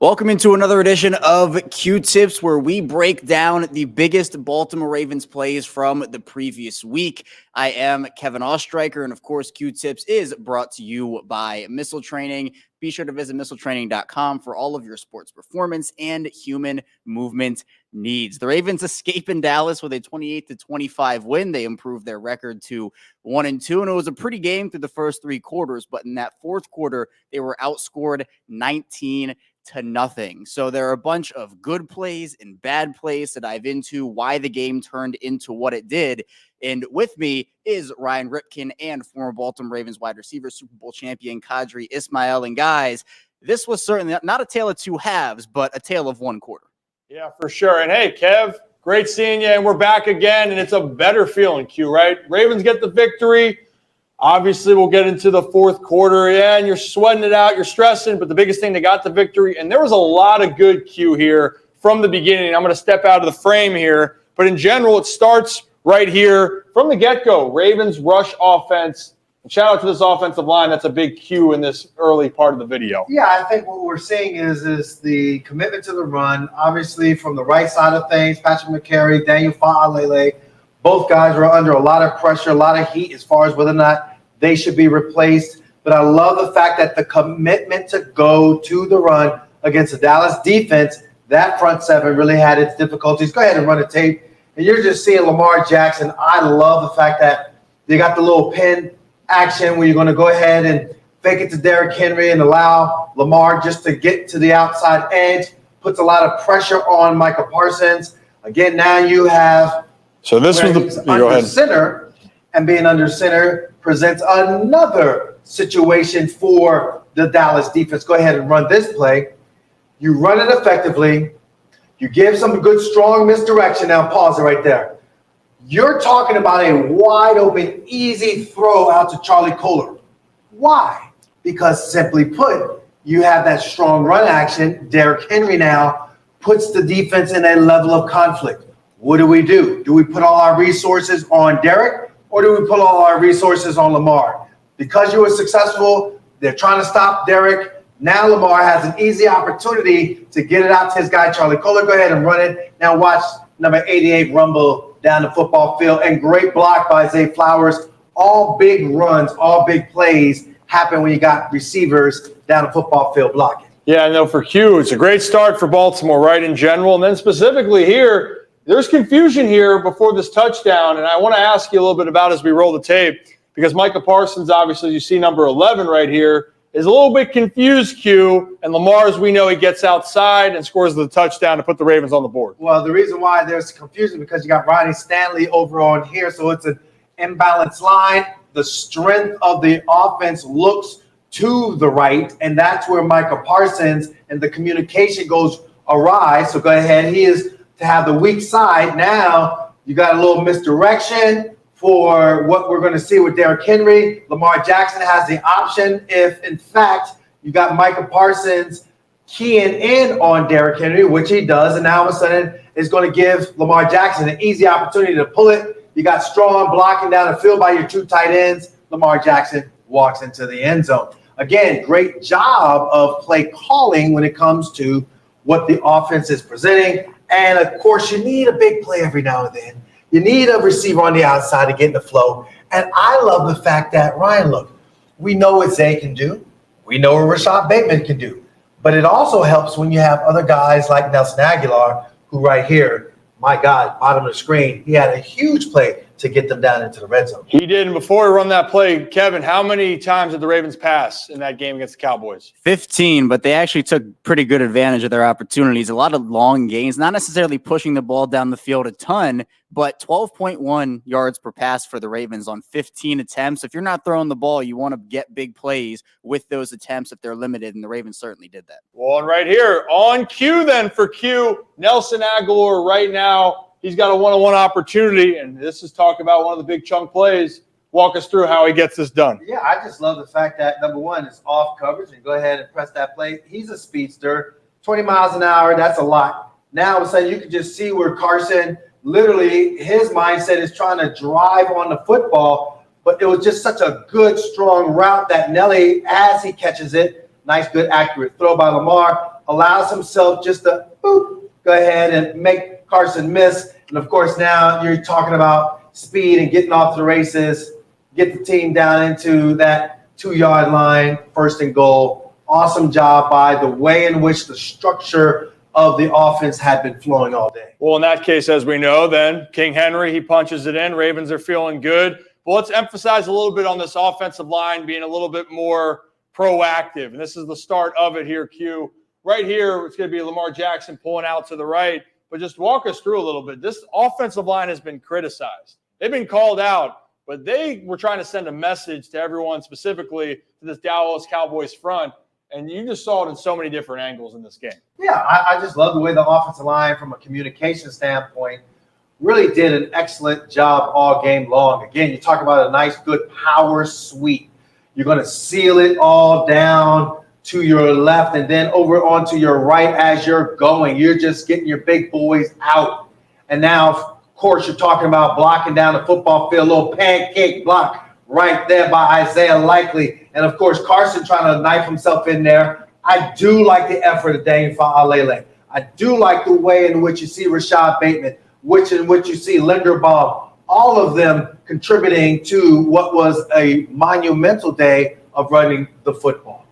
Welcome into another edition of Q-Tips, where we break down the biggest Baltimore Ravens plays from the previous week. I am Kevin Ostreicher, and of course, Q-Tips is brought to you by Missile Training. Be sure to visit missiletraining.com for all of your sports performance and human movement needs. The Ravens escape in Dallas with a 28-25 win. They improved their record to 1-2, and it was a pretty game through the first three quarters, but in that fourth quarter, they were outscored 19-0. So there are a bunch of good plays and bad plays to dive into, why the game turned into what it did. And with me is Ryan Ripken and former Baltimore Ravens wide receiver, Super Bowl champion Qadry Ismail. And guys, this was certainly not a tale of two halves, but a tale of one quarter. Yeah, for sure. And hey, Kev, great seeing you. And we're back again, and it's a better feeling, Q, right? Ravens get the victory. Obviously, we'll get into the fourth quarter. Yeah, and you're sweating it out. You're stressing. But the biggest thing, they got the victory. And there was a lot of good Q here from the beginning. I'm going to step out of the frame here. But in general, it starts right here from the get-go. Ravens rush offense. And shout out to this offensive line. That's a big Q in this early part of the video. Yeah, I think what we're seeing is the commitment to the run. Obviously, from the right side of things, Patrick McCary, Daniel Fa'alele, both guys were under a lot of pressure, a lot of heat as far as whether or not they should be replaced. But I love the fact that the commitment to go to the run against the Dallas defense, that front seven really had its difficulties. Go ahead and run a tape. And you're just seeing Lamar Jackson. I love the fact that they got the little pin action where you're going to go ahead and fake it to Derrick Henry and allow Lamar just to get to the outside edge. Puts a lot of pressure on Micah Parsons. Again, now you have under center, and being under center presents another situation for the Dallas defense. Go ahead and run this play. You run it effectively. You give some good, strong misdirection. Now pause it right there. You're talking about a wide open, easy throw out to Charlie Kolar. Why? Because simply put, you have that strong run action. Derrick Henry now puts the defense in a level of conflict. What do? Do we put all our resources on Derrick, or do we put all our resources on Lamar? Because you were successful, they're trying to stop Derrick. Now Lamar has an easy opportunity to get it out to his guy, Charlie Kolar. Go ahead and run it. Now watch number 88 rumble down the football field. And great block by Zay Flowers. All big runs, all big plays happen when you got receivers down the football field blocking. Yeah, I know for Q, it's a great start for Baltimore, right, in general. And then specifically here, there's confusion here before this touchdown. And I want to ask you a little bit about as we roll the tape, because Micah Parsons, obviously, you see number 11 right here, is a little bit confused, Q. And Lamar, as we know, he gets outside and scores the touchdown to put the Ravens on the board. Well, the reason why there's confusion because you got Ronnie Stanley over on here, so it's an imbalanced line. The strength of the offense looks to the right, and that's where Micah Parsons and the communication goes awry. So go ahead. He is to have the weak side. Now you got a little misdirection for what we're going to see with Derrick Henry. Lamar Jackson has the option if, in fact, you got Micah Parsons keying in on Derrick Henry, which he does, and now all of a sudden it's going to give Lamar Jackson an easy opportunity to pull it. You got strong blocking down the field by your two tight ends. Lamar Jackson walks into the end zone. Again, great job of play calling when it comes to what the offense is presenting. And, of course, you need a big play every now and then. You need a receiver on the outside to get in the flow. And I love the fact that, Ryan, look, we know what Zay can do. We know what Rashad Bateman can do. But it also helps when you have other guys like Nelson Aguilar, who right here, my God, bottom of the screen, he had a huge play to get them down into the red zone. He did. And before we run that play, Kevin, how many times did the Ravens pass in that game against the Cowboys? 15, but they actually took pretty good advantage of their opportunities. A lot of long gains, not necessarily pushing the ball down the field a ton, but 12.1 yards per pass for the Ravens on 15 attempts. If you're not throwing the ball, you want to get big plays with those attempts if they're limited, and the Ravens certainly did that. Well, and right here, on cue then for Q, Nelson Aguilar right now, he's got a one-on-one opportunity, and this is talk about one of the big chunk plays. Walk us through how he gets this done. Yeah, I just love the fact that, number one, it's off coverage, and go ahead and press that play. He's a speedster, 20 miles an hour, that's a lot. Now, all of a sudden, you can just see where Carson, literally, his mindset is trying to drive on the football, but it was just such a good, strong route that Nelly, as he catches it, nice, good, accurate throw by Lamar, allows himself just to boop, go ahead and make Carson miss. And, of course, now you're talking about speed and getting off to the races, get the team down into that 2-yard line, 1st and goal. Awesome job by the way in which the structure of the offense had been flowing all day. Well, in that case, as we know, then King Henry, he punches it in. Ravens are feeling good. But let's emphasize a little bit on this offensive line being a little bit more proactive. And this is the start of it here, Q. Right here, it's going to be Lamar Jackson pulling out to the right. But just walk us through a little bit. This offensive line has been criticized. They've been called out, but they were trying to send a message to everyone, specifically to this Dallas Cowboys front. And you just saw it in so many different angles in this game. Yeah, I just love the way the offensive line, from a communication standpoint, really did an excellent job all game long. Again, you talk about a nice, good power sweep. You're going to seal it all down to your left and then over onto your right as you're going. You're just getting your big boys out. And now, of course, you're talking about blocking down the football field, a little pancake block right there by Isaiah Likely. And, of course, Carson trying to knife himself in there. I do like the effort of Dane Fa'alele. I do like the way in which you see Rashad Bateman, in which you see Linderbaum, all of them contributing to what was a monumental day of running the football.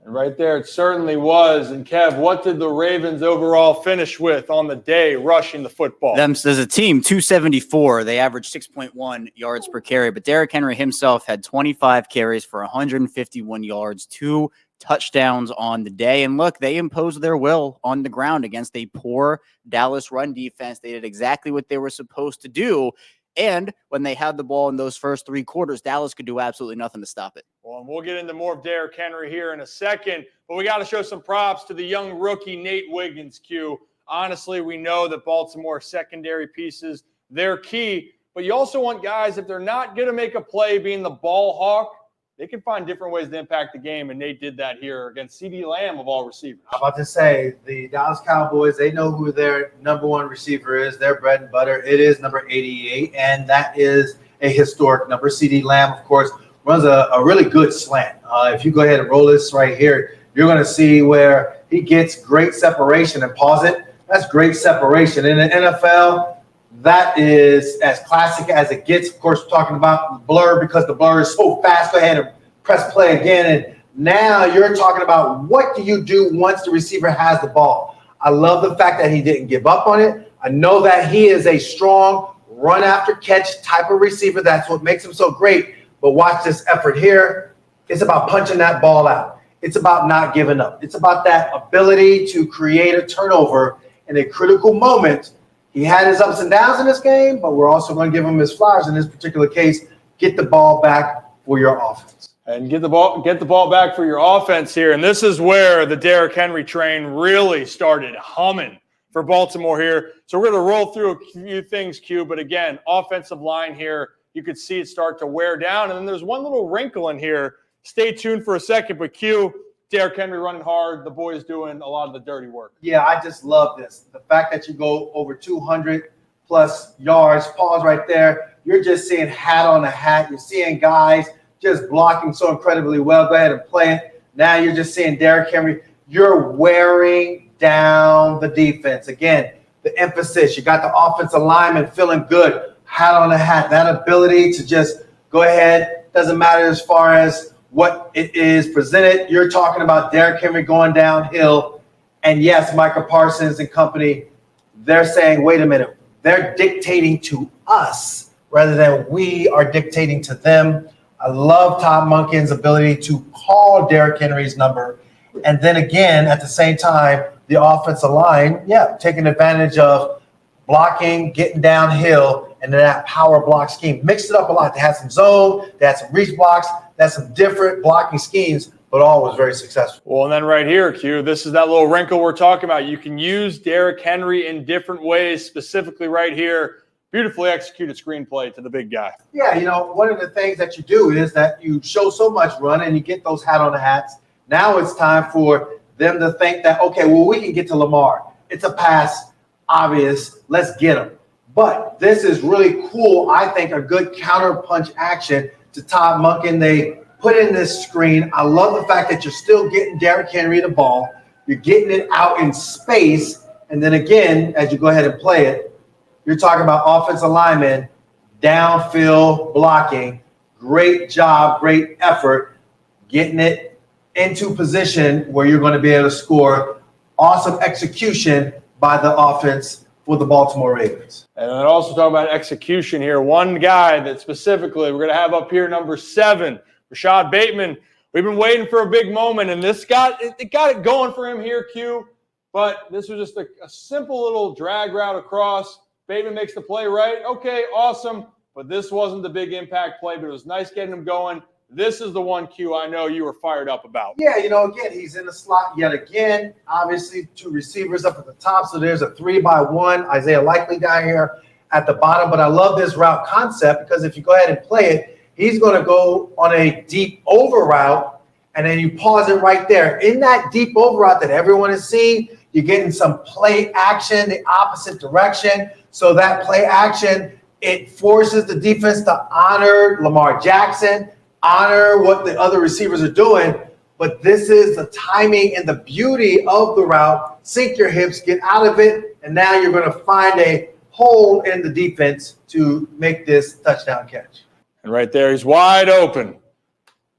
And right there, it certainly was. And, Kev, what did the Ravens overall finish with on the day rushing the football? Them as a team, 274. They averaged 6.1 yards per carry. But Derrick Henry himself had 25 carries for 151 yards, 2 touchdowns on the day. And look, they imposed their will on the ground against a poor Dallas run defense. They did exactly what they were supposed to do. And when they had the ball in those first 3 quarters, Dallas could do absolutely nothing to stop it. Well, and we'll get into more of Derrick Henry here in a second, but we got to show some props to the young rookie Nate Wiggins, Q. Honestly, we know that Baltimore secondary pieces, they're key, but you also want guys, if they're not going to make a play being the ball hawk, they can find different ways to impact the game, and Nate did that here against CeeDee Lamb of all receivers. I'm about to say, the Dallas Cowboys, they know who their number 1 receiver is, their bread and butter. It is number 88, and that is a historic number. CeeDee Lamb, of course, runs a really good slant. If you go ahead and roll this right here, you're going to see where he gets great separation. And pause it. That's great separation. In the NFL, that is as classic as it gets. Of course, we're talking about blur because the blur is so fast. Go ahead and press play again. And now you're talking about what do you do once the receiver has the ball. I love the fact that he didn't give up on it. I know that he is a strong run after catch type of receiver. That's what makes him so great. But watch this effort here. It's about punching that ball out. It's about not giving up. It's about that ability to create a turnover in a critical moment. He had his ups and downs in this game, but we're also going to give him his flowers in this particular case. Get the ball back for your offense. And get the ball back for your offense here. And this is where the Derrick Henry train really started humming for Baltimore here. So we're going to roll through a few things, Q. But again, offensive line here, you could see it start to wear down. And then there's one little wrinkle in here. Stay tuned for a second. But Q, Derrick Henry running hard. The boys doing a lot of the dirty work. Yeah, I just love this. The fact that you go over 200-plus yards, pause right there. You're just seeing hat on a hat. You're seeing guys just blocking so incredibly well. Go ahead and play it. Now you're just seeing Derrick Henry. You're wearing down the defense. Again, the emphasis. You got the offensive lineman feeling good. Hat on a hat. That ability to just go ahead. Doesn't matter as far as what it is presented. You're talking about Derrick Henry going downhill. And yes, Micah Parsons and company, they're saying, wait a minute. They're dictating to us rather than we are dictating to them. I love Todd Monken's ability to call Derrick Henry's number. And then again, at the same time, the offensive line, taking advantage of blocking, getting downhill, and then that power block scheme. Mixed it up a lot. They had some zone, they had some reach blocks, they had some different blocking schemes, but all was very successful. Well, and then right here, Q, this is that little wrinkle we're talking about. You can use Derrick Henry in different ways, specifically right here. Beautifully executed screenplay to the big guy. Yeah, one of the things that you do is that you show so much run and you get those hat on the hats. Now it's time for them to think that, okay, well, we can get to Lamar. It's a pass, obvious. Let's get him. But this is really cool. I think a good counter punch action to Todd Monken. They put in this screen. I love the fact that you're still getting Derrick Henry the ball. You're getting it out in space. And then again, as you go ahead and play it, you're talking about offensive linemen, downfield blocking. Great job, great effort, getting it into position where you're going to be able to score. Awesome execution by the offense for the Baltimore Ravens. And then also talk about execution here. One guy that specifically we're going to have up here, number 7, Rashad Bateman. We've been waiting for a big moment, and this got it going for him here, Q. But this was just a simple little drag route across. Bateman makes the play right. Okay, awesome. But this wasn't the big impact play, but it was nice getting him going. This is the one, Q, I know you were fired up about. Yeah, again, he's in the slot yet again. Obviously, 2 receivers up at the top, so there's a 3-by-1 Isaiah Likely guy here at the bottom. But I love this route concept because if you go ahead and play it, he's going to go on a deep over route, and then you pause it right there. In that deep over route that everyone is seeing, you're getting some play action the opposite direction. So that play action, it forces the defense to honor Lamar Jackson, honor what the other receivers are doing. But this is the timing and the beauty of the route. Sink your hips, get out of it, and now you're going to find a hole in the defense to make this touchdown catch. And right there, he's wide open.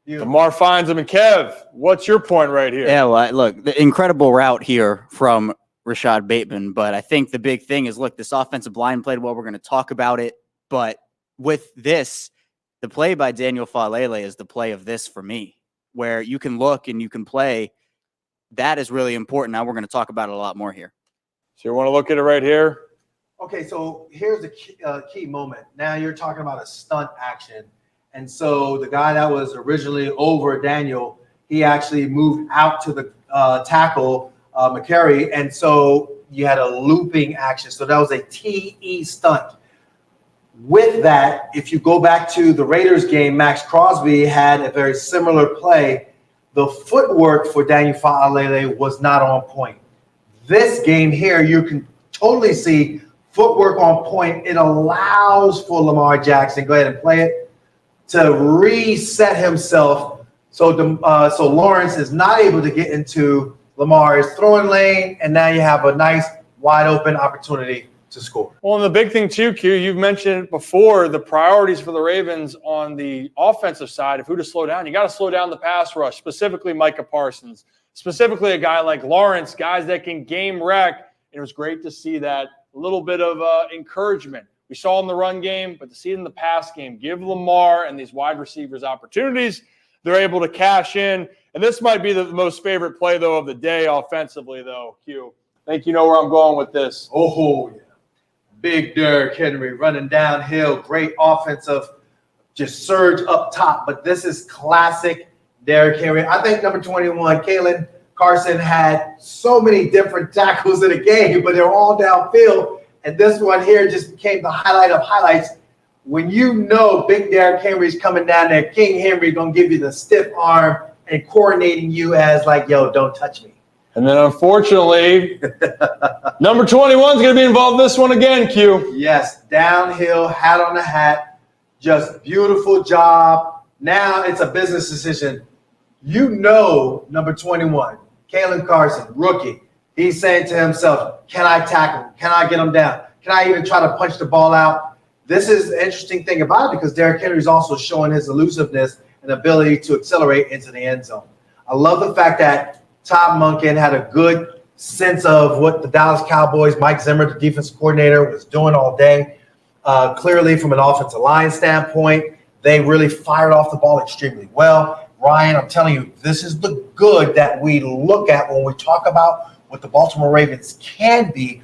Lamar finds him. And Kev, what's your point right here? Yeah, well, look, the incredible route here from Rashad Bateman. But I think the big thing is, look, this offensive line played well. We're going to talk about it. But with this, the play by Daniel Falele is the play of this for me, where you can look and you can play. That is really important. Now we're going to talk about it a lot more here. So you want to look at it right here? Okay, so here's the key moment. Now you're talking about a stunt action. And so the guy that was originally over Daniel, he actually moved out to the tackle, McCary. And so you had a looping action. So that was a TE stunt. With that, if you go back to the Raiders game, Max Crosby had a very similar play. The footwork for Daniel Falele was not on point. This game here, you can totally see footwork on point. It allows for Lamar Jackson, go ahead and play it, to reset himself. So Lawrence is not able to get into Lamar's throwing lane, and now you have a nice wide open opportunity to score. Well, and the big thing too, Q, you've mentioned before the priorities for the Ravens on the offensive side of who to slow down. You got to slow down the pass rush, specifically Micah Parsons, specifically a guy like Lawrence, guys that can game wreck. And it was great to see that little bit of encouragement. We saw in the run game, but to see it in the pass game, give Lamar and these wide receivers opportunities. They're able to cash in. And this might be the most favorite play, though, of the day offensively, though, Q. I think you know where I'm going with this. Oh, yeah. Big Derrick Henry running downhill. Great offensive, just surge up top. But this is classic Derrick Henry. I think number 21, Kalen Carson, had so many different tackles in the game, but they're all downfield. And this one here just became the highlight of highlights. When you know Big Derrick Henry's coming down there, King Henry going to give you the stiff arm and coordinating you as like, yo, don't touch me. And then, unfortunately, number 21 is going to be involved in this one again, Q. Yes, downhill, hat on the hat, just beautiful job. Now it's a business decision. You know number 21, Kalen Carson, rookie. He's saying to himself, can I tackle him? Can I get him down? Can I even try to punch the ball out? This is the interesting thing about it because Derrick Henry is also showing his elusiveness and ability to accelerate into the end zone. I love the fact that Todd Monken had a good sense of what the Dallas Cowboys, Mike Zimmer, the defensive coordinator, was doing all day. Clearly, from an offensive line standpoint, they really fired off the ball extremely well. Ryan, I'm telling you, this is the good that we look at when we talk about what the Baltimore Ravens can be.